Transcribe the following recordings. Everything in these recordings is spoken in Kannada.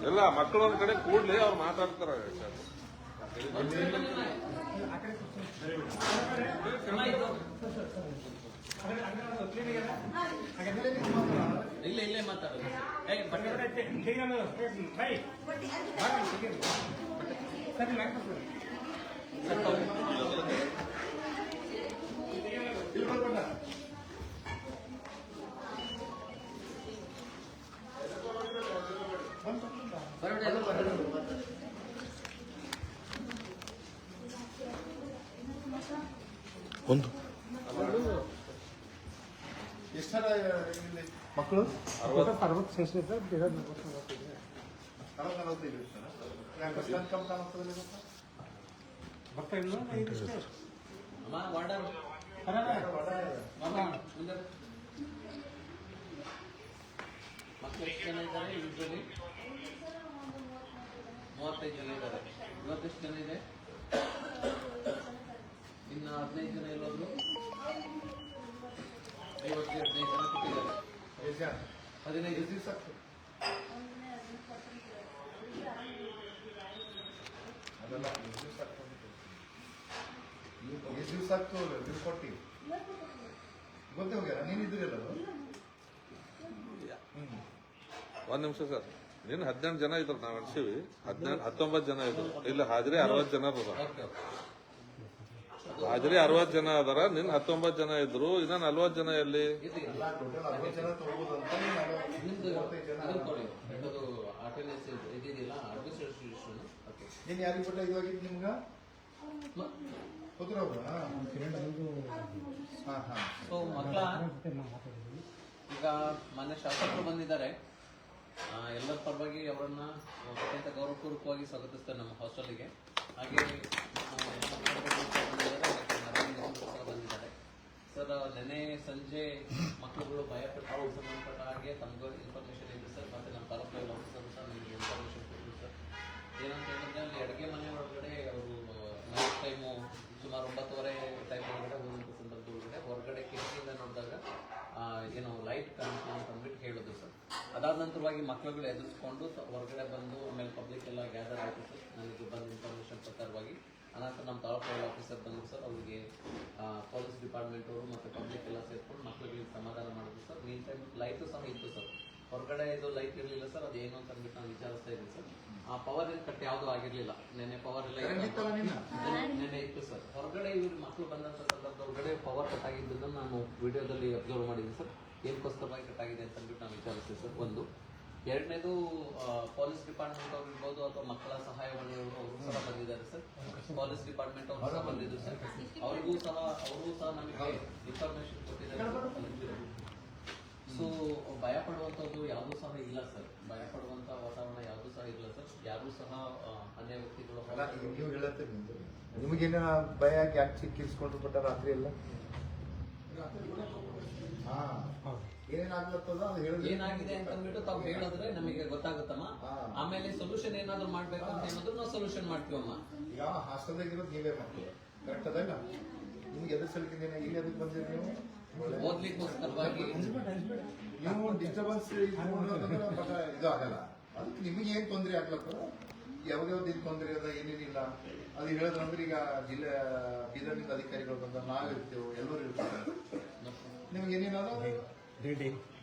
ಎಲ್ಲ ಮಕ್ಕಳು ಒಂದ್ ಕಡೆ ಕೂಡ್ಲಿ ಅವ್ರು ಮಾತಾಡ್ತಾರೆ ಇಲ್ಲೇ ಮಾತಾಡೋದು ಒಂದು ಎಷ್ಟರ ಮಕ್ಕಳು 60 ಸೆನ್ಸಿಟಿವ್ ಸರ್ 45 ಬರ್ತಾ ಇಲ್ಲ ಮಕ್ಕಳು ಎಷ್ಟು ಜನ ಇದ್ದಾರೆ ಯೂಶಲಿ 35 ಜನ ಇದ್ದಾರೆ. ಇವತ್ತೆಷ್ಟು ಜನ ಇದೆ? ಇನ್ನು 15 ಜನ ಇರೋದು 15 ಜನ ಕೊಟ್ಟಿದ್ದಾರೆ. 15 ದಿವಸ ಅದಲ್ಲ ಎಷ್ಟು ದಿವಸ ಆಗ್ತು ನೀವು ಕೊಟ್ಟಿ ಗೊತ್ತೇ ಹೋಗ್ಯಾರ ನೀನಿದ್ದೀರಲ್ಲ ಒಂದ್ ನಿಮಿಷ ಸರ್ ನೀನ್ 18 ಜನ ಇದ್ರು ನಾವ್ ಅನ್ಸಿವಿ 19 ಜನ ಇದ್ರು ಇಲ್ಲ ಹಾಜರಿ 60 ಜನ ಅದಾರ ಹಾಜರಿ 60 ಜನ ಅದಾರ ನಿನ್ 19 ಜನ ಇದ್ರು ಇನ್ನ 40 ಜನ ಎಲ್ಲಿ ಟೋಟಲ್ 60 ಜನ ತಗೋಬಹುದು ಅಂತ ನೀನ್ ಯಾರಿಗೆ ಕೊಟ್ಟ ಇವಾಗಿದ್ದು ನಿಮ್ಗ ಗೊತ್ತಿರೋರು ಸೊ ಮಕ್ಕಳ ಈಗ ಮೊನ್ನೆ ಶಾಸಕರು ಬಂದಿದ್ದಾರೆ. ಎಲ್ಲರ ಪರವಾಗಿ ಅವರನ್ನ ಅತ್ಯಂತ ಗೌರವಪೂರ್ವಕವಾಗಿ ಸ್ವಾಗತಿಸ್ತಾರೆ ನಮ್ಮ ಹಾಸ್ಟೆಲ್ಗೆ. ಹಾಗೆ ಬಂದಿದ್ದಾರೆ ಸರ್. ನೆನ್ನೆ ಸಂಜೆ ಮಕ್ಕಳುಗಳು ಭಯಪಟ್ಟು ಸಂಬಂಧಪಟ್ಟ ಹಾಗೆ ತಮಗೂ ಇನ್ಫಾರ್ಮೇಶನ್ ಇದೆ ಸರ್. ಮತ್ತೆ ನಮ್ಮ ತಾಲೂಕು ಆಫೀಸರ್ ಸರ್ ನಿಮಗೆ ಇನ್ಫಾರ್ಮೇಶನ್ ಕೊಟ್ಟರು ಸರ್. ಏನಂತ ಹೇಳಿದ್ರೆ ಅಲ್ಲಿ ಅಡುಗೆ ಮನೆ ಒಳಗಡೆ ಅವರು ನೈಟ್ ಟೈಮು ಸುಮಾರು 9:30 ಟೈಮ್ ಒಳಗಡೆ ಹೋದಂಥ ಸಂದರ್ಭದೊಳಗಡೆ ಹೊರಗಡೆ ಕಿಟಕಿಯಿಂದ ನೋಡಿದಾಗ ಏನು ಲೈಟ್ ಕಾಣಿಸ್ತು ಅಂತ ಅಂದ್ಬಿಟ್ಟು ಹೇಳಿದ್ರು ಸರ್. ಅದಾದ ನಂತರವಾಗಿ ಮಕ್ಕಳುಗಳು ಎದುರಿಸ್ಕೊಂಡು ಹೊರಗಡೆ ಬಂದು ಆಮೇಲೆ ಪಬ್ಲಿಕ್ ಎಲ್ಲ ಗ್ಯಾದರ್ ಆಯಿತು ಸರ್. ನನಗೆ ಬಂದ ಇನ್ಫಾರ್ಮೇಶನ್ ಪ್ರಕಾರವಾಗಿ ಅನಂತರ ನಮ್ಮ ತಾಲೂಕು ಆಫೀಸರ್ ಬಂದರು ಸರ್. ಅವರಿಗೆ ಪೊಲೀಸ್ ಡಿಪಾರ್ಟ್ಮೆಂಟ್ ಅವರು ಮತ್ತು ಪಬ್ಲಿಕ್ ಎಲ್ಲ ಸೇರ್ಕೊಂಡು ಮಕ್ಕಳುಗಳಿಗೆ ಸಮಾಧಾನ ಮಾಡಿದ್ರು ಸರ್. ಮೀನ್ ಟೈಮ್ ಲೈಟು ಸಹ ಇತ್ತು ಸರ್. ಹೊರಗಡೆ ಇದು ಲೈಟ್ ಇರಲಿಲ್ಲ ಸರ್. ಅದೇನು ಅಂತ ಅಂದ್ಬಿಟ್ಟು ನಾವು ವಿಚಾರಿಸ್ತಾ ಇದ್ದೀವಿ ಸರ್. ಆ ಪವರ್ ಏನ್ ಕಟ್ ಯಾವುದು ಆಗಿರ್ಲಿಲ್ಲ. ನೆನ್ನೆ ಪವರ್ ಎಲ್ಲ ನೆನ್ನೆ ಇತ್ತು ಸರ್. ಹೊರಗಡೆ ಇವ್ರು ಮಕ್ಕಳು ಬಂದಂತ ಸಂದರ್ಭ ಹೊರಗಡೆ ಪವರ್ ಕಟ್ ಆಗಿದ್ದನ್ನು ನಾನು ವಿಡಿಯೋದಲ್ಲಿ ಅಬ್ಸರ್ವ್ ಮಾಡಿದ್ದೀನಿ ಸರ್. ಏನಕ್ಕೋಸ್ಕರವಾಗಿ ಕಟ್ ಆಗಿದೆ ಅಂತ ಅಂದ್ಬಿಟ್ಟು ನಾವು ವಿಚಾರಿಸ್ತೀವಿ ಸರ್. ಒಂದು ಎರಡನೇದು ಪೊಲೀಸ್ ಡಿಪಾರ್ಟ್ಮೆಂಟ್ ಅವ್ರು ಇರ್ಬೋದು ಅಥವಾ ಮಕ್ಕಳ ಸಹಾಯವಾಣಿಯವರು ಅವರು ಸಹ ಬಂದಿದ್ದಾರೆ ಸರ್. ಪೊಲೀಸ್ ಡಿಪಾರ್ಟ್ಮೆಂಟ್ ಅವರು ಸಹ ಬಂದಿದ್ರು ಸರ್. ಅವರು ಸಹ ನಮಗೆ ಇನ್ಫಾರ್ಮೇಶನ್ ಕೊಟ್ಟಿದ್ದಾರೆ. ಸೊ ಭಯ ಪಡುವಂಥದ್ದು ಯಾವುದೂ ಸಹ ಇಲ್ಲ ಸರ್. ಭಯ ಪಡುವಂತ ವಾತಾವರಣ ಯಾವುದೂ ಸಹ ಇಲ್ಲ ಸರ್. ಯಾರೂ ಸಹ ಅನ್ಯ ವ್ಯಕ್ತಿಗಳು ನೀವು ಹೇಳತ್ತೆ ನಿಮಗೇನ ಭಯ ಯಾಕೆ ಚಿಕ್ಕಿಸ್ಕೊಂಡು ಬಿಟ್ಟ ರಾತ್ರಿ ಎಲ್ಲ ಏನಾಗಿದೆ ಅಂತ ಅಂದ್ಬಿಟ್ಟು ತಾವು ಹೇಳಿದ್ರೆ ನಮಗೆ ಗೊತ್ತಾಗುತ್ತಮ್ಮ. ಆಮೇಲೆ ಸೊಲ್ಯೂಷನ್ ಏನಾದ್ರು ಮಾಡ್ಬೇಕು ಅಂತ ಏನಾದ್ರು ನಾವು ಸೊಲ್ಯೂಷನ್ ಮಾಡ್ತೀವಮ್ಮ. ಈಗ ಹಾಸ್ಟೆಲ್ದಾಗಿರೋದು ನೀವೇ ಮಕ್ಕಳು ಕರೆಕ್ಟ್ ಅದಲ್ಲ. ನಿಮ್ಗೆ ಎದುರು ಸಲಿಕೆ ಇಲ್ಲಿ ಅದಕ್ಕೆ ಬಂದಿರಿ ನೀವು ಓದ್ಲಿಕ್ಕೋಸ್ಕರವಾಗಿ ನೀವು ಡಿಸ್ಟರ್ಬೆನ್ಸ್ ಇದು ಆಗಲ್ಲ. ಅದಕ್ಕೆ ನಿಮಗೆ ಏನ್ ತೊಂದರೆ ಆಗ್ಲತ್ತ ಯಾವ್ಯಾವ್ದು ಏನ್ ತೊಂದರೆ ಅದ ಏನೇನಿಲ್ಲ ಅದು ಹೇಳಿದ್ರಂದ್ರೆ ಈಗ ಜಿಲ್ಲೆ ಬೀದರ್ನಿಂದ ಅಧಿಕಾರಿಗಳು ಬಂದ ನಾವಿರ್ತೇವೆ ಎಲ್ಲರೂ ಇರ್ತಾರೆ. ನಿಮ್ಗೆ ಏನೇನಲ್ಲ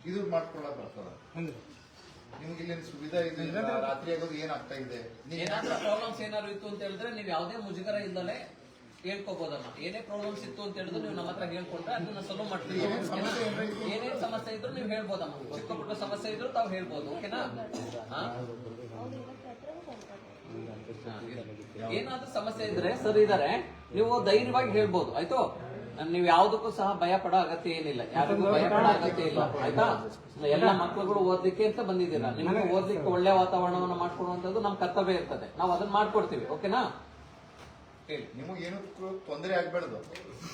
ಇದು ಮಾಡ್ಕೊಳಕ್ ಬರ್ತದ. ನಿಮ್ಗೆ ಇಲ್ಲಿ ಸುವಿಧಾ ಇದೆ. ರಾತ್ರಿ ಆಗೋದು ಏನಾಗ್ತಾ ಇದೆ ಏನಾದ್ರೂ ಪ್ರಾಬ್ಲಮ್ಸ್ ಏನಾದ್ರು ಇತ್ತು ಅಂತ ಹೇಳಿದ್ರೆ ನೀವು ಯಾವುದೇ ಮುಜುಗರ ಇಲ್ಲದೆ ಹೇಳ್ಕೋಬಹುದಮ್ಮ. ಏನೇ ಪ್ರಾಬ್ಲಮ್ಸ್ ಇತ್ತು ಅಂತ ಹೇಳಿದ್ರೆ ನೀವು ನಮ್ಮ ಹತ್ರ ಹೇಳ್ಕೊಂಡ್ರೆ ಅದನ್ನ ಸಾಲ್ವ್ ಮಾಡ್ತೀವಿ. ಏನೇನ್ ಸಮಸ್ಯೆ ಇದ್ರು ನೀವು ಹೇಳ್ಬೋದಮ್ಮ. ಚಿಕ್ಕ ಪುಟ್ಟ ಸಮಸ್ಯೆ ಇದ್ರು ತಾವು ಹೇಳ್ಬೋದು. ಓಕೆನಾ? ಏನಾದ್ರೂ ಸಮಸ್ಯೆ ಇದ್ರೆ ಸರ್ ಇದಾರೆ, ನೀವು ಧೈರ್ಯವಾಗಿ ಹೇಳ್ಬೋದು. ಆಯ್ತು, ನೀವು ಯಾವ್ದಕ್ಕೂ ಸಹ ಭಯ ಪಡೋ ಅಗತ್ಯ ಏನಿಲ್ಲ. ಯಾರಿಗೂ ಭಯ ಪಡೋ ಅಗತ್ಯ ಇಲ್ಲ. ಆಯ್ತಾ? ಎಲ್ಲ ಮಕ್ಕಳುಗಳು ಓದ್ಲಿಕ್ಕೆ ಅಂತ ಬಂದಿದ್ದೀರಾ. ನಿಮ್ಗೆ ಓದ್ಲಿಕ್ಕೆ ಒಳ್ಳೆ ವಾತಾವರಣವನ್ನು ಮಾಡ್ಕೊಡುವಂತದ್ದು ನಮ್ ಕರ್ತವ್ಯ ಇರ್ತದೆ. ನಾವು ಅದನ್ನ ಮಾಡ್ಕೊಡ್ತೀವಿ. ಓಕೆನಾ? ನಿಮಗೇನು ತೊಂದರೆ ಆಗ್ಬೇಡ್ದು.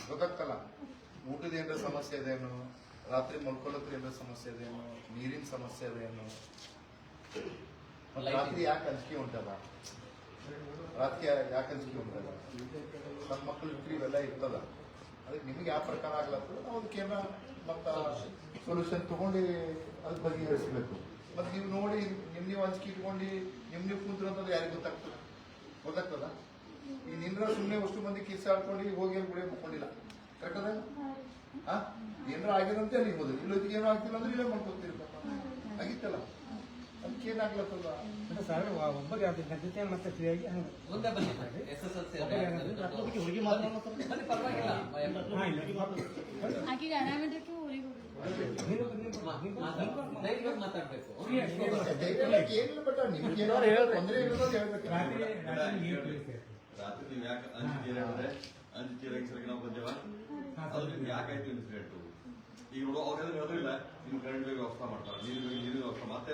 ಗೊತ್ತಾಗ್ತಲ್ಲ, ಊಟದ ಏನಾರ ಸಮಸ್ಯೆ ಇದೇನು, ರಾತ್ರಿ ಮಲ್ಕೊಳ್ಳೋದ್ರ ಏನಾರ ಸಮಸ್ಯೆ ಇದೇನು, ನೀರಿನ ಸಮಸ್ಯೆ ಇದೇನು, ರಾತ್ರಿ ಯಾಕೆ ಅಂಜಿಕೆ ಉಂಟಲ್ಲ, ರಾತ್ರಿ ಯಾಕೆ ಅಂಜಿಕೆ ಉಂಟಲ್ಲ, ನಮ್ಮ ಮಕ್ಕಳು ಇವೆಲ್ಲ ಇರ್ತದ. ಅದಕ್ಕೆ ನಿಮ್ಗೆ ಯಾವ ಪ್ರಕಾರ ಆಗ್ಲತ್ತದ ನಾವು ಅದಕ್ಕೇನ ಮತ್ತ ಸೊಲ್ಯೂಷನ್ ತಗೊಂಡು ಅದ್ರ ಬಗೆಹರಿಸಬೇಕು. ಮತ್ತೆ ನೀವು ನೋಡಿ ನೀವು ಹಂಚಿಕೆ ಇಟ್ಕೊಂಡು ನೀವು ಕೂತ್ರು ಅಂತಂದ್ರೆ ಯಾರಿಗೆ ಗೊತ್ತಾಗ್ತದ? ಈ ನಿನ್ರ ಸುಮ್ಮನೆ ಅಷ್ಟು ಮಂದಿ ಕಿಸ್ಸಾಡ್ಕೊಂಡು ಹೋಗಿ ಅಲ್ಲಿ ಗುಡಿ ಮುಕ್ಕೊಂಡಿಲ್ಲ. ಕರೆಕ್ಟ್ ಅದ? ಏನಾರ ಆಗಿರಂತೆ ಅಲ್ಲಿ ಹೋದ್ರೆ ಇಲ್ಲೊತ್ತಿಗೆ ಏನೋ ಆಗ್ತಿಲ್ಲ ಅಂದ್ರೆ ಇಲ್ಲೇ ಮಾಡ್ಕೊತಿರ್ಬೇಕ ಆಗಿತ್ತಲ್ಲ. ಅದಕ್ಕೆ ಏನಾಗ್ಲತ್ತದ ಸರ್ ಒಬ್ಬರಿಗೆ ಗದ್ದೆ ಮತ್ತೆ ಫ್ರೀಯಾಗಿ ಹಂಗೆ ಮುಂದೆ ಬನ್ನಿ SSLC ಹುಡುಗಿ ಬನ್ನಿ, ಪರವಾಗಿಲ್ಲ. ಆಕೆಗೆ ಅನಾಮಿಟಕ್ಕೆ ಊರಿಗೆ ಧೈರ್ಯವಾಗಿ ಮಾತಾಡ್ಬೇಕು. ಏನಿಲ್ಲ ಬಟ್ ನಿಮ್ಗೆ ತೊಂದರೆ ಇರೋದು ಹೇಳ್ಬೇಕು. ರಾತ್ರಿ ನೀವು ಯಾಕೆ ಅಂಜಿಕೆ ಅಂದ್ರೆ ಅಂಜಿಕೆ ನಾವು ಬಂದೇವ ಅದು ನಿಮ್ಗೆ ಯಾಕಾಯ್ತು ಇನ್ಸಿಡೆಂಟ್ ಈಗ ನೋಡು ಅವ್ರೇನು ಹೇಳೋದಿಲ್ಲ ನಿಮ್ ಕರೆಂಟ್ ಬೇಗ ವ್ಯವಸ್ಥೆ ಮಾಡ್ತಾರೆ, ನೀರಿನ ವ್ಯವಸ್ಥೆ ಮತ್ತೆ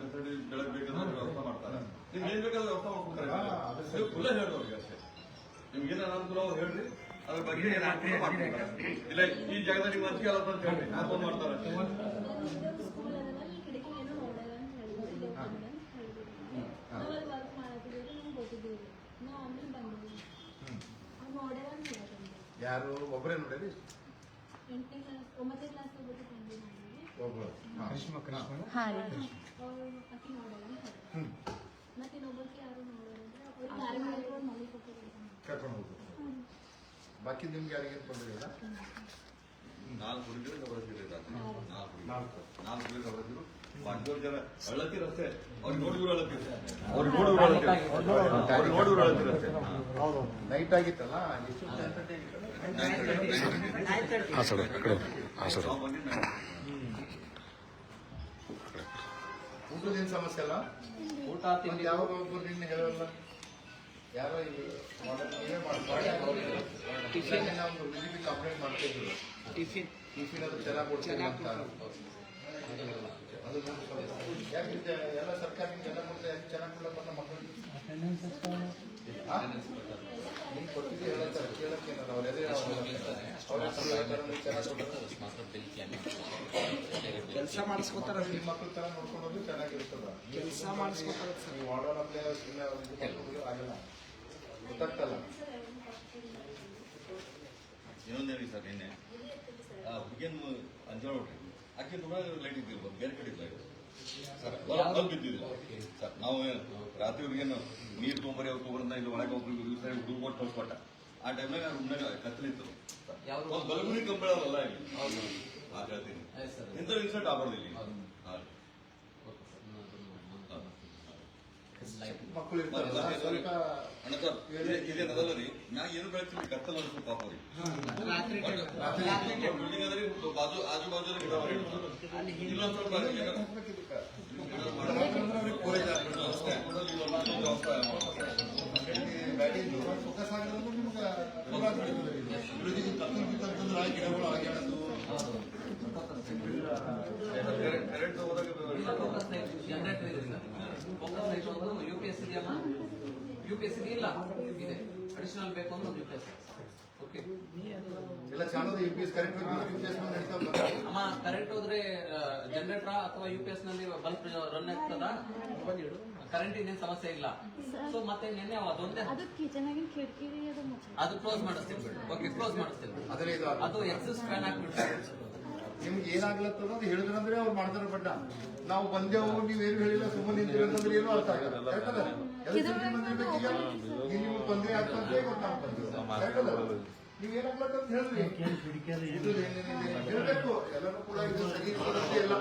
ಫೆಸಿಲಿಟಿ ಬೆಳಗ್ಗೆ ಬೇಕಾದ್ರೆ ವ್ಯವಸ್ಥೆ ಮಾಡ್ತಾರೆ. ನಿಮ್ಗೆ ಏನ್ ಬೇಕಾದ್ರೆ ವ್ಯವಸ್ಥೆ ಮಾಡ್ಕೊತಾರೆ, ನೀವು ಫುಲ್ಲ ಹೇಳೋರಿಗೆ ಅಷ್ಟೇ. ನಿಮ್ಗೆ ಏನ ಅನುಕೂಲ ಅವ್ರು ಹೇಳ್ರಿ, ಅದ್ರ ಬಗ್ಗೆ ಏನಾಗ್ತದೆ ಮಾಡ್ತಾರೆ. ಇಲ್ಲ ಈ ಜಾಗದಲ್ಲಿ ನಿಮ್ಗೆ ಅಂಜಿಕೆ ಅಲ್ಲ ಅಂತ ಹೇಳ್ರಿ, ಯಾಕೆ ಬಂದ್ ಮಾಡ್ತಾರೆ. ಸ್ಕೂಲ್ ಅದಲ್ಲ ಈ ಕಡೆಗೆ ಏನೋ ನೋಡಲ್ಲ ಅಂತ ಹೇಳಿದ್ರು. ನಾವಲ್ಲಿ ವರ್ಕ್ ಮಾಡತ್ತಿದ್ದೀವಿ, ನಮ್ಗೆ ಗೊತ್ತಿದ್ದೀವಿ. ನಾವು ಆಮೇಲೆ ಬಂದಿದ್ದೀವಿ. ಅವ್ನು ನೋಡ್ಯಾರ ಅಂತ ಹೇಳಿದ್ರು. ಯಾರು ಒಬ್ಬರೇ ನೋಡಿರಿ? 8ನೇ ಕ್ಲಾಸ್ 9ನೇ ಕ್ಲಾಸ್ ಹೋಗ್ಬಿಟ್ಟು ಬಂದಿ ಮಾಡಿದ್ವಿ. ಒಬ್ಬರು ಹಾಂ ರೀ. ಅವ್ರು ಅಕ್ಕಿ ನೋಡಲ್ಲ ಅಂತ ಹೇಳಿದ್ರು. ಮತ್ತೆ ಇನ್ನೊಬ್ಬಕ್ಕೆ ಯಾರು ನೋಡಲ್ಲ ಅಂದ್ರೆ ಅವ್ರಿಗೆ ಗಾಡಿ ಮಾಡ್ಕೊಂಡು ಮನೆ ಕರ್ಕೊಂಡು ಹೋಗ್ಬೇಕು. ಬಾಕಿ ನಿಮ್ಗೆ ಯಾರಿಗೇನು ತೊಂದರೆ ಇಲ್ಲ? 4 ಹುಡುಗಿರು ಹೊರಗಿರಿ, 4 ಹುಡುಗಿರು ಹೊರಗಿರು. ಬಾಕಿಯವ್ರು ಜನ ಅಳ್ಳತ್ತೀರ ಅಷ್ಟೇ, ಅವ್ರಿಗೆ ನೋಡಿದ್ರು ಅಳ್ಳತ್ತೀರ, ಅವ್ರಿಗೆ ನೋಡಿದ್ರು ಅಳ್ಳತ್ತೀರ ಅಷ್ಟೇ. ನೈಟ್ ಆಗಿತ್ತಲ್ಲ, ಎಷ್ಟು ನಾವು ಬಂದಿದ್ದು ಊಟದೇನು ಸಮಸ್ಯೆ ಅಲ್ಲ? ಊಟ ಮತ್ತೆ ತಿಂಡಿ ಯಾವಾಗ ಒಬ್ಬರು ನಿನ್ನೆ ಹೇಳಲ್ಲ? ಯಾರೋ ಇಲ್ಲಿ ನೀವೇ ಮಾಡ್ತಾರೆ. ಒಂದು ವಿಜಿಬಿ ಕಂಪ್ಲೇಂಟ್ ಮಾಡ್ತಾ ಇದ್ರು, ಟಿಫಿನ್ ಅದು ಚೆನ್ನಾಗಿ ಕೊಡ್ತೀವಿ ಅಂತ. ಅದು ಯಾಕೆ ಎಲ್ಲ ಸರ್ಕಾರ ಎಲ್ಲ ಕೊಡ್ತಾರೆ, ಯಾಕೆ ಚೆನ್ನಾಗಿ ಕೊಡಲ್ಲ ನಮ್ಮ ಮಕ್ಕಳಿಗೆ? ನೀನು ಕೊಟ್ಟಿದ್ದೆ ಹೇಳ್ತಾರೆ, ಕೇಳಕ್ಕೆ ಏನಾರ ಅವ್ರು ಎದೇ ಕೆಲಸ ಮಾಡಿಸ್ಕೊತಾರ ನಿಮ್ಮ ಮಕ್ಕಳ ತರ ನೋಡ್ಕೊಂಡು ಹೋಗಿ ಚೆನ್ನಾಗಿರ್ತದ. ಕೆಲಸ ಮಾಡಿಸ್ಕೊತಾರ ನೀವು ಮಾಡೋಣಂತೆ ಆಗಲ್ಲ, ಗೊತ್ತಾಗ್ತಲ್ಲ. ಇನ್ನೊಂದೇಳಿ ಸರ್, ನಿನ್ನೆ ಹುಡುಗಿಯನ್ನು ಅಂಜಾಳ ಹೊಟ್ರಿ ಆಕೆ ಕೂಡ ಲೈಟ್ ಇದ್ದಿರ್ಬೋದು, ಬೇರೆ ಕಡೆ ಲೈಟ್ ಸರ್ ಬಲ್ಬ್ ಬಿದ್ದಿಲ್ಲ ಸರ್. ನಾವು ರಾತ್ರಿ ಹುಡುಗಿಯನ್ನು ನೀರು ತೊಗೊಂಬರಿ ಅವ್ರು ತೊಗೊಂಬರಿಂದ ಇಲ್ಲಿ ಒಳಗೆ ಒಬ್ರಿಗೆ ಹುಡುಗ ಕೊಟ್ಟು ಹೊಸ್ಕೊಟ್ಟ. ಆ ಟೈಮ್ನಾಗ ರೂಮ್ನಾಗ ಕತ್ತಲಿತ್ತು, ಒಂದು ಬಲ್ಬುನಿ ಕಂಬಳಲ್ಲ ಇಲ್ಲಿ ಆ ಹೇಳ್ತೀನಿ. ಇಂಥ ಇನ್ಸಿಡೆಂಟ್ ಆಗ್ಬಾರ್ದು ಇಲ್ಲಿ. ಮಕ್ಕಳು ಇರ್ತಾರಲ್ಲ ಸ್ವಲ್ಪ ಅಣ್ಣ ಸರ್ ಇದೇನದಲ್ಲ ರೀ, ನಾ ಏನು ಬೆಳಿತೀವಿ ಕತ್ತಲ ಅನ್ಸು ಪಾಪ ಅವ್ರಿಗೆ. ಬಿಲ್ಡಿಂಗ್ ಅದ್ರಿ ಬಾಜು ಆಜು ಬಾಜು ಗಿಡ ಇಲ್ಲೊಂದು ಸ್ವಲ್ಪ ಫೋಕಸ್ ಆಗಿರೋದು ನಿಮ್ಗೆ ಗಿಡಗಳು ಆಗ್ಯಾಡೋದು. ಕರೆಂಟ್ ಹೋದಾಗ ಜನರೇಟರ್ ಇದೆ. ಫೋಕಸ್ ಲೈಟ್ ಒಂದು UPS ಇದೆಯಲ್ಲ, UPS ಇಲ್ಲ, ಇದೆ ಅಡಿಷನಲ್ ಬೇಕು ಅಂದ್ರೆ ಒಂದು UPS. ಓಕೆ, ಎಲ್ಲ ಚಾನಲ್ UPS ಕರೆಂಟ್ UPS ನಡೀತಾ ಅಮ್ಮ ಕರೆಂಟ್ ಹೋದ್ರೆ ಜನರೇಟರ್ ಅಥವಾ UPS ನಲ್ಲಿ ಬಲ್ಬ್ ರನ್ ಆಗ್ತದ, ಕರೆಂಟ್ ಇನ್ನೇನು ಸಮಸ್ಯೆ ಇಲ್ಲ. ಸೊ ಮತ್ತೆ ನಿನ್ನೆ ಅದೊಂದೇ ಅದು ಕಿಚನ್ ಆಗಿನ ಕಿಟಕಿ ಅದು ಮುಚ್ಚ ಅದು ಕ್ಲೋಸ್ ಮಾಡಿಸ್ತೀನಿ. ಓಕೆ, ಕ್ಲೋಸ್ ಮಾಡಿಸ್ತೀನಿ. ಅದ್ರಲ್ಲಿ ಇದು ಅದು ಎಕ್ಸಿಸ್ಟ್ ಫ್ಯಾನ್ ಹಾಕ್ಬಿಡ್ತಾರೆ. ನಿಮ್ಗೆ ಏನಾಗ್ಲತ್ತದ ಅಂತ ಹೇಳಿದ್ರಂದ್ರೆ ಅವ್ರು ಮಾಡ್ತಾರ. ಬಟ್ ನಾವು ಬಂದೆವು ನೀವೇನು ಹೇಳಿಲ್ಲ ಸುಮ್ಮನೆ ನಿಂತಿಲ್ಲ ಅಂತಂದ್ರೆ ಏನು ಅರ್ಥ ಆಗಲ್ಲ. ಕರೆಕ್ಟಲ್ಲ? ನಿಮ್ಗೆ ತೊಂದರೆ ಆಗ್ತಂತೆ ಗೊತ್ತಾಗ್ತದೆ. ನೀವೇನಾಗ್ಲತ್ತ ಅಂತ ಹೇಳ್ರಿ, ಹೇಳ್ಬೇಕು. ಎಲ್ಲರೂ ಕೂಡ ಇದು ಸರಿ ಇರೋದಂತೆ ಇಲ್ಲ,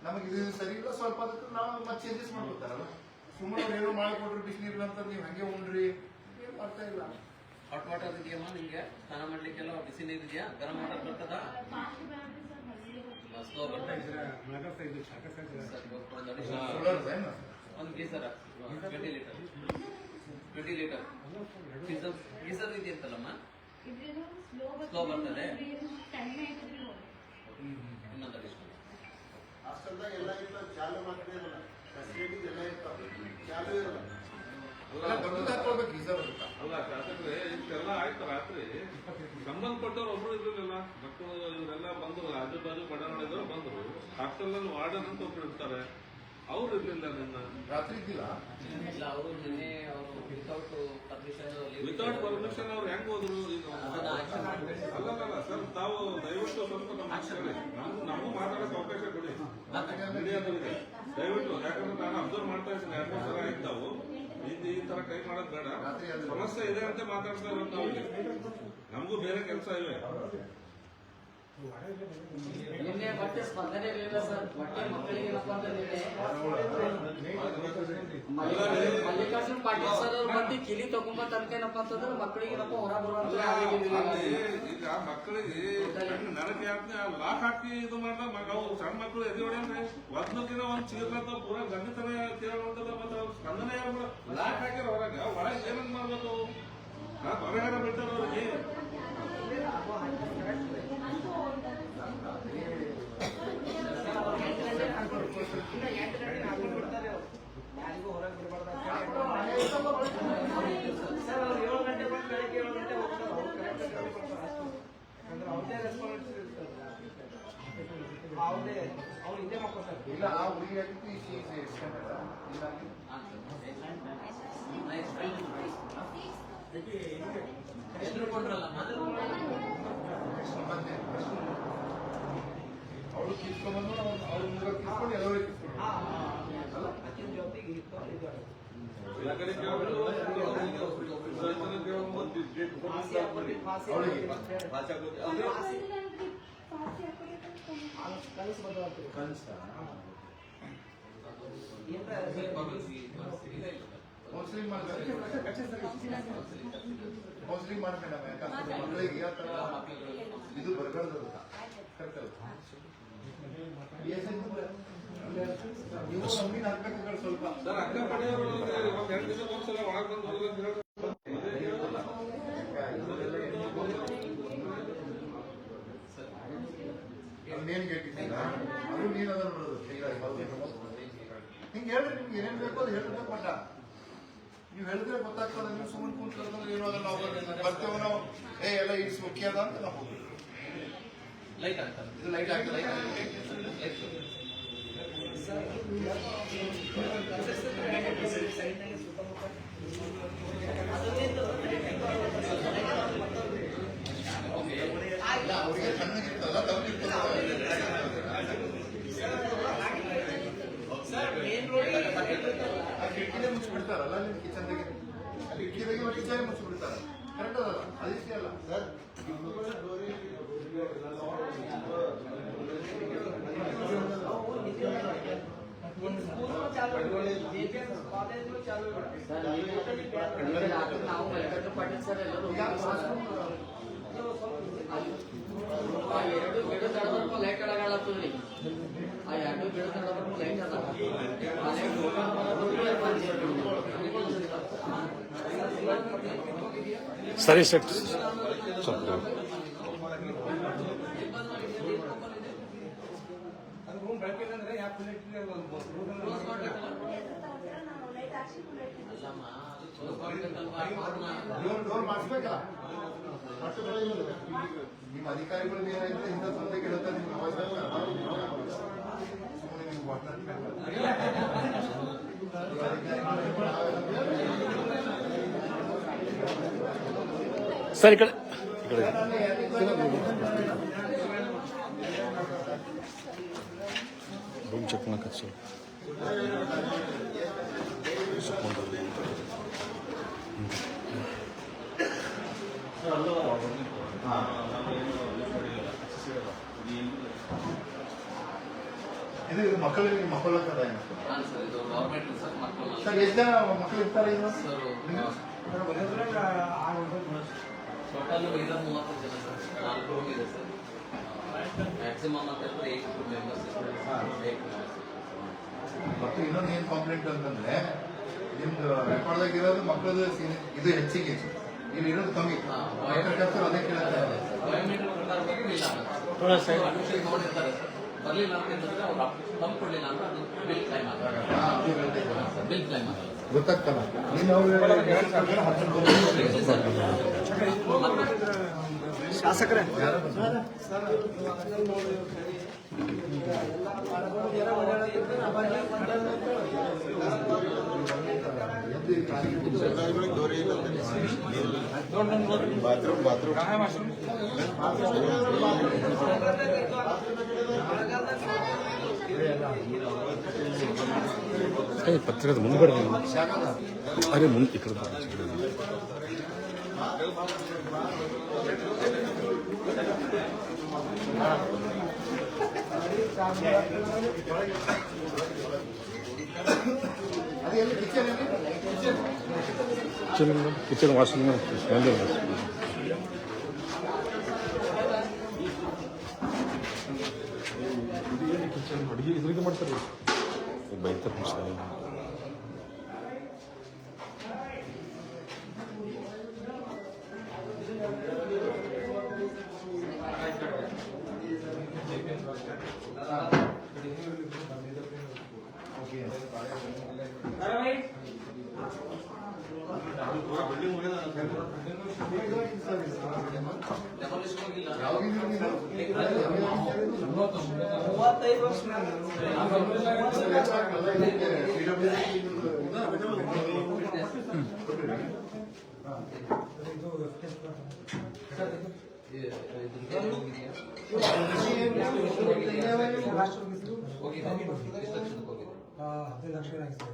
ನಮಗೆ ಇದು ಸರಿ ಇಲ್ಲ, ಸ್ವಲ್ಪ ಅದಕ್ಕೆ ನಾವು ಮತ್ತೆ ಚೇಂಜಸ್ ಮಾಡ್ಕೊತಾರಲ್ಲ. ಸುಮ್ಮನೆ ಅವ್ರು ಏನೋ ಮಾಡಿಕೊಟ್ರು ಬಿಸಿನೀರಿಲ್ಲ ಅಂತ ನೀವು ಹಂಗೆ ಉಂಡ್ರಿ, ಏನು ಮಾಡ್ತಾ ಇಲ್ಲ. ಹಾಟ್ ವಾಟರ್ ಇದೆಯಮ್ಮ ನಿಮ್ಗೆ? ಸ್ನಾನ ಮಾಡ್ಲಿಕ್ಕೆಲ್ಲ ಬಿಸಿ ನೀರು ಇದೆಯಾ? ಗರಂ ವಾಟರ್ ಬರ್ತದ? ಸ್ಲೋ ಬರ್ತಾ ಇದೆ. ಸೋಲಾರ್ ಏನು? ಒಂದು ಗೀಸರ್ 20 ಲೀಟರ್ ಗೀಸರ್ ಇದೆ ಅಂತಲ್ಲಮ್ಮ, ಸ್ಲೋ ಬರ್ತದೆ. ಇನ್ನೊಂದು ಅಡಿಷನಲ್ ಹಾಸ್ಟೆಲ್ದಾಗ ಎಲ್ಲ ಇರ್ತಾವ, ಚಾಲು ಮಾಡ್ತಿರಲ್ಲ, ಫೆಸಿಲಿಟೀಸ್ ಎಲ್ಲ ಇರ್ತಾವ, ಚಾಲು ಇರಲ್ಲ. ಎಲ್ಲ ದೊಡ್ಡದು ಹಾಕೊಳ್ಬೇಕು ಗೀಸರ್ ಅಂತ. ಅಲ್ಲ ಶಾಸಕರೇ, ಇಷ್ಟೆಲ್ಲ ಆಯ್ತು ರಾತ್ರಿ ಸಂಬಂಧಪಟ್ಟವ್ರು ಒಬ್ರು ಇರ್ಲಿಲ್ಲ. ಮಕ್ಕಳು ಇವರೆಲ್ಲ ಬಂದ್ರು, ಆಜು ಬಾಜು ಬಡಾವಣೆದವ್ರು ಬಂದ್ರು. ಹಾಸ್ಟೆಲ್ ವಾರ್ಡನ್ ಅಂತ ಒಬ್ರು ಇರ್ತಾರೆ, ಅವ್ರು ಇರ್ಲಿಲ್ಲ. ನಿನ್ನ ರಾತ್ರಿ ಇದ್ದಿಲ್ಲ, ಇಲ್ಲ. ಅವರು ನಿನ್ನೆ ಅವರು ವಿತೌಟ್ ಪರ್ಮಿಷನ್ ವಿತೌಟ್ ಪರ್ಮಿಷನ್ ಅವ್ರು ಹೆಂಗ್ ಹೋದ್ರು? ಈಗ ಅದನ್ನ ಆಕ್ಷನ್ ಮಾಡಬೇಕು. ಅಲ್ಲ ಸರ್, ತಾವು ದಯವಿಟ್ಟು ಸ್ವಲ್ಪ ನಮಗೂ ಮಾತಾಡೋಕೆ ಅವಕಾಶ ಕೊಡಿ. ಮೀಡಿಯಾದವರಿಗೆ ದಯವಿಟ್ಟು, ಯಾಕಂದ್ರೆ ನಾನು ಅಬ್ಸರ್ವ್ ಮಾಡ್ತಾ ಇದ್ದೀನಿ 2-3 ಸಲ ಆಯ್ತಾವು. ಈ ತರ ಕೈ ಮಾಡೋದು ಬೇಡ. ಸಮಸ್ಯೆ ಇದೆ ಅಂತ ಮಾತಾಡ್ತಾ ಇರೋದು ನಾವು. ನಮಗೂ ಬೇರೆ ಕೆಲಸ ಇವೆ. ನಿನ್ನೆ ಬಟ್ಟೆ ಸ್ಪಂದನೆ ಇರಲಿಲ್ಲ ಸರ್. ಬಟ್ಟೆ ಮಕ್ಕಳಿಗೆ ಏನಪ್ಪಾ ಅಂತ ನಿನ್ನೆ ಮಲ್ಲಿಕಾರ್ಜುನ್ ಪಾಟೀಲ್ ಸರ್ ಅವ್ರ ಬಟ್ಟೆ ಕಿಲಿ ತಗೊಂಬ ತನಕ ಏನಪ್ಪಾ ಅಂತಂದ್ರೆ ಮಕ್ಕಳಿಗೆ ಏನಪ್ಪ ಹೊರ ಬರುವಂತ ಈಗ ಮಕ್ಕಳಿಗೆ ನರಕ ಯಾಕೆ ಲಾಕ್ ಹಾಕಿ ಇದು ಮಾಡಿದಾಗ ಅವು ಸಣ್ಣ ಮಕ್ಕಳು ಎದೆ ಹೊಡೆಯಂದ್ರೆ ಒಂದ್ಕಿನ ಒಂದ್ ಚೀರ್ಲತ್ತ ಪೂರ ಗಂಡ ತರ ಕೇಳೋದಲ್ಲ. ಮತ್ತೆ ಅವ್ರ ಸ್ಪಂದನೆ ಆಗ್ಬಿಡ ಲಾಕ್ ಹಾಕಿರೋ ಹೊರಗೆ ಒಳಗೆ ಏನಂತ ಮಾಡ್ಬೇಕು? ಹೊರಗಡೆ ಬಿಡ್ತಾರ ಅವ್ರಿಗೆ. ಯಾರಿಗೂ ಹೊರಗೆ ಬಿಡಬಾರ್ದು ಸರ್. ಅವ್ರು 7 ಗಂಟೆ ಬಂದು ಬೆಳಗ್ಗೆ 7 ಗಂಟೆ ಹೋಗ್ತಾರೆ. ಅವ್ರು ಕರೆಕ್ಟಾಗಿ ಹೇಳ್ಕೊಡ್ತಾರೆ ಅಷ್ಟು. ಅಂದ್ರೆ ಅವ್ರದೇ ರೆಸ್ಪಾನ್ಸಿಬಿಲಿಟಿ ಇರ್ತದೆ. ಅವ್ರು ಹಿಂದೆ ಮಕ್ಕೋತಾರೆ. ಇಲ್ಲ ಆ ಹುಡುಗಿ ಆಗಿತ್ತು ಈ ಇಸ್ಕೊಂಡಲ್ಲ ಇಲ್ಲ ಎದುರುಕೊಂಡ್ರಲ್ಲ ಅವಳು ಕಿತ್ಕೊಂಡ್ಬಂದು ಅವ್ರ ಮುಗ ಕಿತ್ಕೊಂಡು ಎಲ್ಲರೂ ಕಿತ್ಕೊಂಡು ಅಕ್ಕಿನ ಜೊತೆಗೆ ಇತ್ತು ಇದು ಯಾಕಂದ್ರೆ ಕೇಳೋದು ಕೌನ್ಸಿಲಿಂಗ್ ಮಾಡ್ಕೊಂಡ ಮಕ್ಕಳಿಗೆ ಆ ಥರ ಇದು ಬರ್ಬಾರ್ದು. ನೀವು ನಮ್ಮಿನ ಹಾಕ್ಬೇಕಾದ್ರೆ ಸ್ವಲ್ಪ ಸರ್ ಅಕ್ಕ ಪಡೆಯವರು 2 ದಿನ ಒಂದ್ಸಲ ಒಳಗೆ ಬಂದು ಹೋಗೋದು ಅಂತ ಹೇಳೋದು. ನೀನ್ ಕೇಳ್ತಿದ್ದೀರ ಅದು ನೀನ್ ಅದನ್ನ ನೋಡೋದು ಹಿಂಗೆ ಹೇಳ್ರಿ. ನಿಮ್ಗೆ ಏನೇನು ಬೇಕೋ ಅದು ಹೇಳ್ಬೇಕು ಮಟ್ಟ ನೀವು ಹೇಳಿದ್ರೆ ಗೊತ್ತಾಗ್ತದೆ. ನೀವು ಸುಮ್ಮನೆ ಕೂತ್ಕೊಂಡ್ರೆ ಏನೋ ಅದನ್ನ ನಾವು ಬರ್ತೇವೆ ನಾವು ಎಲ್ಲ ಇಟ್ಸ್ ಮುಖ್ಯ ಅದ ಅಂತ ನಾವು ಹೋಗ್ತೀವಿ. ಲೈಟ್ ಆಗ್ತದೆ. ಇದು ಲೈಟ್ ಆಗ್ತದೆ. ಅವರಿಗೆ ಸಣ್ಣಗಿರ್ತಲ್ಲ ತಪ್ಪಿರ್ತದೆ. ಆ ಕಿಟಕಿನೇ ಮುಚ್ಚಿಬಿಡ್ತಾರಲ್ಲ ಅಲ್ಲಿ ಕಿಚನ್ದಾಗೆ, ಅಲ್ಲಿ ಕಿಟಕಿದಾಗೆ ಕಿಚನ್ ಮುಚ್ಚಿಬಿಡ್ತಾರ. ಕರೆಕ್ಟ್ ಅದಲ್ಲ ಅದಕ್ಕೆ ಅಲ್ಲ ಸರ್. ನಾವು ಮಲ್ಲಿಕಾರ್ಜುನ್ ಪಾಟೀಲ್ ಸರ್ ಎಲ್ಲರೂ ಆ 2 ಗಿಡ ತಡದ್ರೂ ಲೈಟ್ ಅಡಗಾಳತ್ತದ್ರಿ. ಆ 2 ಗಿಡ ತಡದ್ರೂ ಲೈಟ್ ಅದ. ಸರಿ ಸರ್. ಅದು ರೂಮ್ ಬೆಳಕಿಲ್ಲ ಯಾಕೆ ಡೋರ್ ಮಾಡಿಸ್ಬೇಕಲ್ಲ. ನಿಮ್ಮ ಅಧಿಕಾರಿಗಳು ಏನಾಯ್ತು ಇಂಥ ತೊಂದರೆ ಕೇಳುತ್ತಾರೆ. ನಿಮ್ಗೆ ಅವಾಜ್ ಸುಮ್ಮನೆ ನೀವು ಸರ್ ಈ ಕಡೆ ರೂಮ್ ಚೆಕ್ ಮಾಡಕ್ಕೆ ಸರ್. ಇದು ಮಕ್ಕಳಿಗೆ ಮಕ್ಕಳಕ್ಕದ ಸರ್ ಎಷ್ಟು ಜನ ಮಕ್ಕಳು ಇರ್ತಾರೆ ಇದು ಟೋಟಲ್ 30 ಜನ ಸರ್. 4 ರೂಮ್ ಇದೆ ಸರ್. ಮ್ಯಾಕ್ಸಿಮಮ್ ಅಂತಂದ್ರೆ 8 ಮೆಂಬರ್ಸ್. ಮತ್ತು ಇನ್ನೊಂದು ಏನ್ ಕಾಂಪ್ಲೇಂಟ್ ಅಂತಂದ್ರೆ ನಿಮ್ದು ರೆಕಾರ್ಡ್ದಾಗ ಇರೋದು ಮಕ್ಕಳದು ಇದು ಹೆಚ್ಚಿಗೆ, ಇಲ್ಲಿ ಇರೋದು ಕಮ್ಮಿ. ಅದೇ ಕೇಳ್ತಾರೆ. ಬಯೋಮೆಟ್ರಿಕ್ ಪ್ರಕಾರ ಬರ್ಲಿಲ್ಲ ನೋಡಿರ್ತಾರೆ ಸರ್. ಬರ್ಲಿಲ್ಲ ಅಂತಂದ್ರೆ ಅವ್ರು ತಂದು ಕೊಡ್ಲಿಲ್ಲ ಅಂದ್ರೆ ಅದು ಬಿಲ್ ಕ್ಲೈಮ್ ಆಗುತ್ತೆ. ಬಿಲ್ ಕ್ಲೈಮ್ ಆಗುತ್ತೆ. ಗೊತ್ತಾಗ್ತಲ್ಲ ನೀನು ಶಾಸಕರೇ ಬಾತ್ರೂಮ್ ಪತ್ರಿಕೆ ಮುಂದೆ ಬರ್ರಿ ಅದೇ ಮುಂದೆ ಈ ಕಡೆ ಅದೆಲ್ಲ ಕಿಚನ್ ಕಿಚನ್ ವಾಶ್ರೂಮ್ ಅಡುಗೆ ಇದ್ರಿಗೆ ಮಾಡ್ತಾರೆ ಬೈತಾರೆ ಸರ್ ಬಿಲ್ಡಿಂಗ್ ಮುಗಿದ ಡೆಮಾಲಿಷನ್ ಹೋಗಿಲ್ಲ. ಮೂವತ್ತೈದು ವರ್ಷ ಹೋಗಿದೆಯಾ? ಹೋಗಿದೆ. ಎಷ್ಟು ಲಕ್ಷಕ್ಕೆ ಹೋಗಿದೆ? 15 ಲಕ್ಷ ಆಗಿದೆ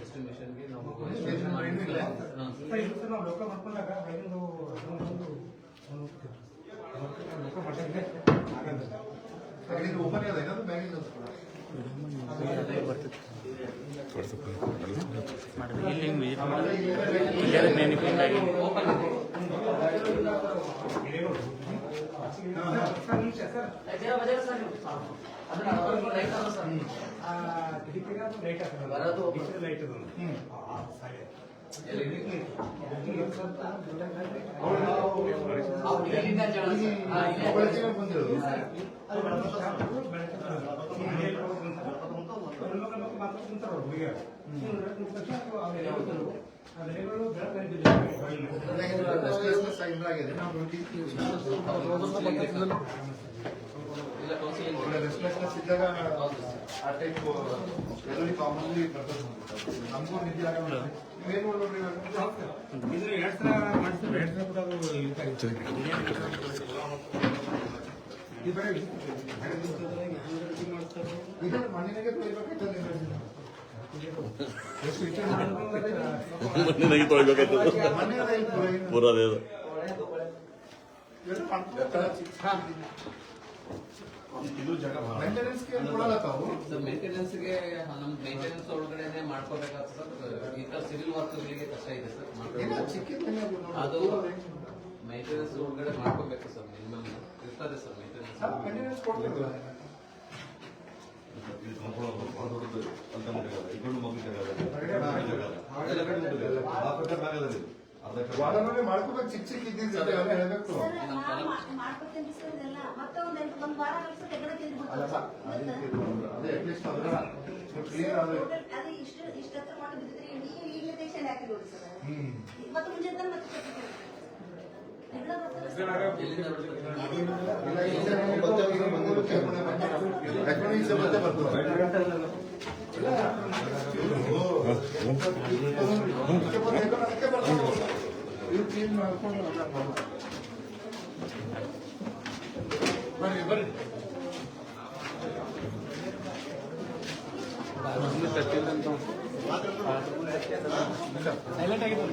ಎಸ್ಟಿಮೇಷನ್ಗೆ ನಾವು ನಾವು ಲೋಕ ಮಾಡ್ಕೊಂಡಾಗ ಐದು ಲೋಕ ಮಾಡಿದ್ರೆ ಆಗಲ್ಲ ಓಪನ್ ಅದ ಏನಾದ್ರು ಬ್ಯಾಂಕಿಂಗ್ ಬಂದಿರೋದು ಇಲ್ಲ ಕೌನ್ಸಿಲಿಂಗ್ ರೆಸ್ಟ್ಲೆಸ್ನೆಸ್ ಇದ್ದಾಗ ಆ ಟೈಪ್ ಎಲ್ಲರಿಗೂ ಕಾಮನ್ಲಿ ಬರ್ತದೆ ನಮಗೂ ನಿದ್ದೆ ಆಗಲ್ಲ ನೀವೇನು ನೋಡ್ರಿ ಇದ್ರೆ 2 ಸಲ ಮಾಡಿಸಿದ್ರೆ 2 ಸಲ ಕೂಡ ಅದು ಈಗ ಮಣ್ಣಿನಾಗೆ ತೊಳಿಬೇಕಾಯ್ತದೆ ಮಣ್ಣಿನಾಗಿ ತೊಳಿಬೇಕಾಯ್ತದ ಪೂರ ಅದೇ ಅದು. ಇದು ಜಾಗ ಭಾಳ ಮೇಂಟೆನೆನ್ಸ್ಗೆ ಕೊಡಲ್ಲ ತಾವು ಸರ್ ಮೇಂಟೆನೆನ್ಸ್ಗೆ ನಮ್ಮ ಮೇಂಟೆನೆನ್ಸ್ ಒಳಗಡೆನೆ ಮಾಡ್ಕೋಬೇಕಾಗ್ತದೆ ಸರ್. ಈ ತರ ಸಿವಿಲ್ ವರ್ಕ್ಗಳಿಗೆ ಕಷ್ಟ ಇದೆ ಎಲ್ಲ ಸರ್. ಚಿಕ್ಕಿದ್ದಂಗೆ ಅದು ಮೇಂಟೆನೆನ್ಸ್ ಒಳಗಡೆ ಮಾಡ್ಕೋಬೇಕು ಸರ್. ಮಿನಿಮಮ್ ಇರ್ತದೆ ಸರ್ ಮೇಂಟೆನೆನ್ಸ್. ಮೇಂಟೆನೆನ್ಸ್ ಕೊಡ್ತಿರಲ್ಲ ಇದು ಕಾಂಪೌಂಡ್ ಭಾಳ ದೊಡ್ಡದು ಅಂತ ಇಬ್ಬರು ಮಗು ಜಾಗ ಅದೆಲ್ಲ ಕಡೆ ಉಂಟು. ಆ ಪ್ರಕಾರ ಭಾಗದಲ್ಲಿ ಅರ್ಧ ಎಕರೆ ವಾಡನಲ್ಲಿ ಮಾಡ್ಕೋಬೇಕು ಚಿಕ್ಕ ಚಿಕ್ಕ ಇದ್ದಿದ್ದು ಎಲ್ಲ ಹೇಳಬೇಕು ಮಾಡ್ಕೊತೀನಿ ಸರ್ ಇದೆಲ್ಲ ಮತ್ತೆ ಒಂದು ವಾರ ಕೆಲಸ ತೆಗೆದ ಅಲ್ಲಪ್ಪ ಅದೇ ಅಟ್ಲೀಸ್ಟ್ ಅದರ ಕ್ಲಿಯರ್ ಆದ್ರೆ ಅದು ಇಷ್ಟು ಹತ್ರ ಮಾಡಿ ಬಿದ್ದಿದ್ರೆ ನೀವು ಈಗಲೇ ಟೆನ್ಷನ್ ಹಾಕಿ ನೋಡಿ ಸರ್. ಮತ್ತೆ ಮುಂಜಾನೆ ಮತ್ತೆ ಎಲ್ಲ ಬರ್ತದೆ ಎಲ್ಲಿಂದ ಬರ್ತದೆ? ಇಲ್ಲ ಈಗ ಬಂದಿರುತ್ತೆ ಎಕನಾಮಿಕ್ಸ್ ಮತ್ತೆ ಬರ್ತದೆ ಇದು ಕ್ಲೀನ್ ಮಾಡ್ಕೊಂಡು ಬರ್ರಿ ಬರ್ರಿ ಸೈಲೆಂಟ್ ಆಗಿತ್ತು